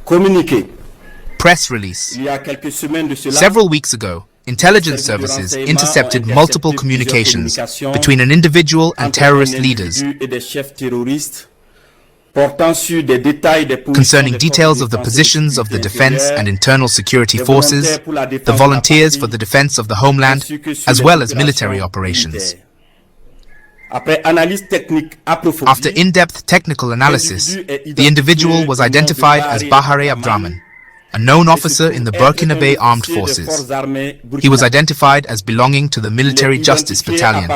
Communiqué. Press release. Il y a quelques semaines de cela, Several weeks ago, intelligence services intercepted multiple communications between an individual and terrorist leaders concerning details of the positions of the defense and internal security forces, the volunteers for the defense of the homeland, as well as military operations. After in-depth technical analysis, the individual was identified as Bahare Abdrahman, a known officer in the Burkinabe Armed Forces. He was identified as belonging to the Military Justice Battalion.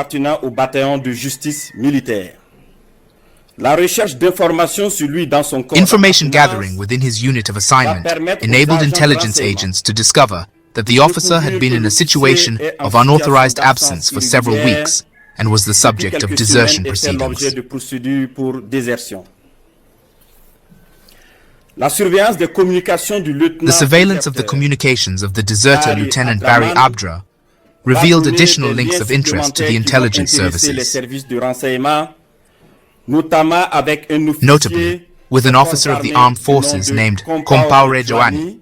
Information gathering within his unit of assignment enabled intelligence agents to discover that the officer had been in a situation of unauthorized absence for several weeks and was the subject of desertion proceedings. The surveillance of the communications of the deserter Lieutenant Barry Abdra revealed additional links of interest to the intelligence services. Notably, with an officer of the armed forces named Compaoré Joanny,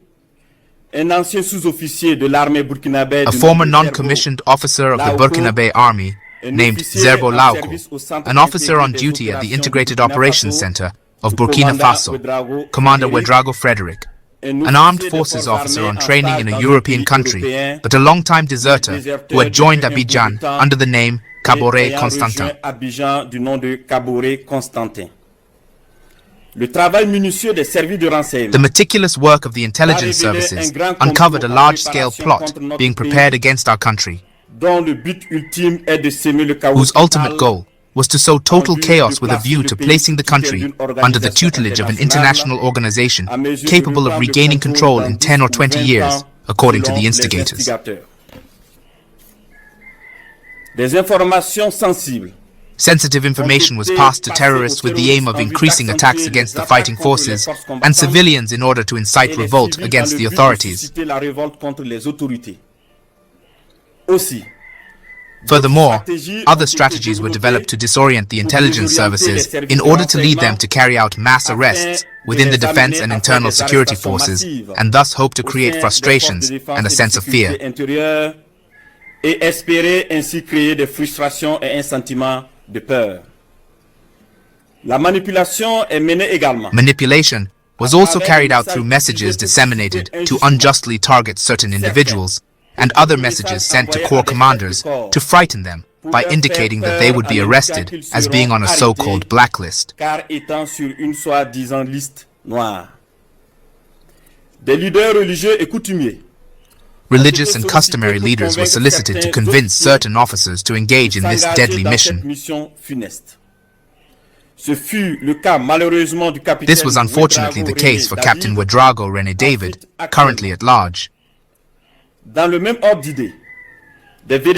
a former non-commissioned officer of the Burkinabe Army named Zerbo Lauko, an officer on duty at the Integrated Operations Center of Burkina Faso, Commander Ouedraogo Frederick, an armed forces officer on training in a European country, but a long-time deserter who had joined Abidjan under the name Kaboré Constantin. The meticulous work of the intelligence services uncovered a large-scale plot being prepared against our country, whose ultimate goal was to sow total chaos with a view to placing the country under the tutelage of an international organization capable of regaining control in 10 or 20 years, according to the instigators. Sensitive information was passed to terrorists with the aim of increasing attacks against the fighting forces and civilians in order to incite revolt against the authorities. Furthermore, other strategies were developed to disorient the intelligence services in order to lead them to carry out mass arrests within the defense and internal security forces, and thus hope to create frustrations and a sense of fear. Manipulation was also carried out through messages disseminated to unjustly target certain individuals, and other messages sent to corps commanders to frighten them by indicating that they would be arrested as being on a so-called blacklist. Religious and customary leaders were solicited to convince certain officers to engage in this deadly mission. This was unfortunately the case for Captain Ouedraogo René David, currently at large. In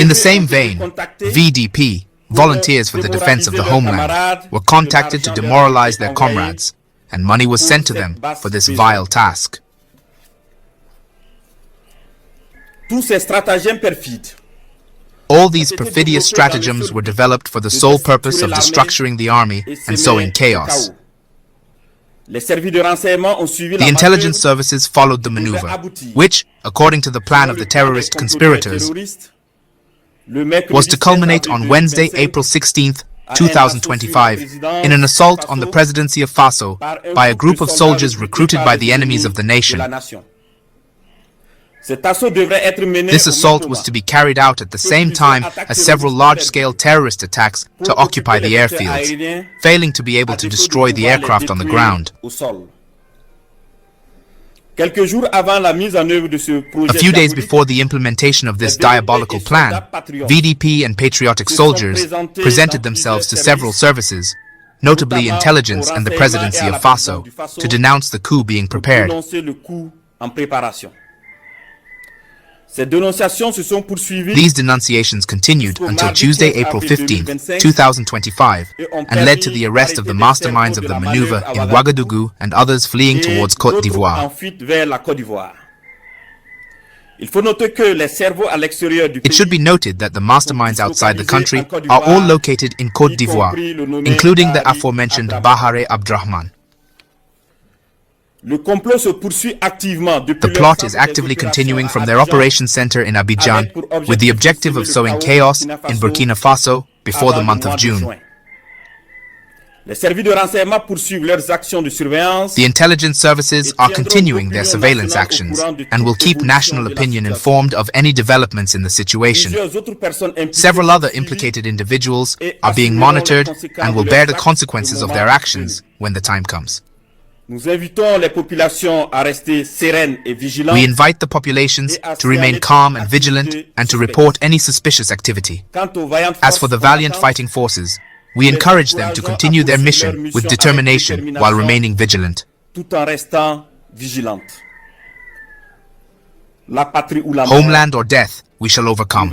the same vein, VDP, Volunteers for the Defense of the Homeland, were contacted to demoralize their comrades, and money was sent to them for this vile task. All these perfidious stratagems were developed for the sole purpose of destructuring the army and sowing chaos. The intelligence services followed the maneuver, which, according to the plan of the terrorist conspirators, was to culminate on Wednesday, April 16, 2025, in an assault on the presidency of Faso by a group of soldiers recruited by the enemies of the nation. This assault was to be carried out at the same time as several large-scale terrorist attacks to occupy the airfields, failing to be able to destroy the aircraft on the ground. A few days before the implementation of this diabolical plan, VDP and patriotic soldiers presented themselves to several services, notably intelligence and the presidency of Faso, to denounce the coup being prepared. These denunciations continued until Tuesday, April 15, 2025, and led to the arrest of the masterminds of the maneuver in Ouagadougou and others fleeing towards Côte d'Ivoire. It should be noted that the masterminds outside the country are all located in Côte d'Ivoire, including the aforementioned Bahare Abdrahman. The plot is actively continuing from their operations center in Abidjan with the objective of sowing chaos in Burkina Faso before the month of June. The intelligence services are continuing their surveillance actions and will keep national opinion informed of any developments in the situation. Several other implicated individuals are being monitored and will bear the consequences of their actions when the time comes. We invite the populations to remain calm and vigilant and to report any suspicious activity. As for the valiant fighting forces, we encourage them to continue their mission with determination while remaining vigilant. Homeland or death, we shall overcome.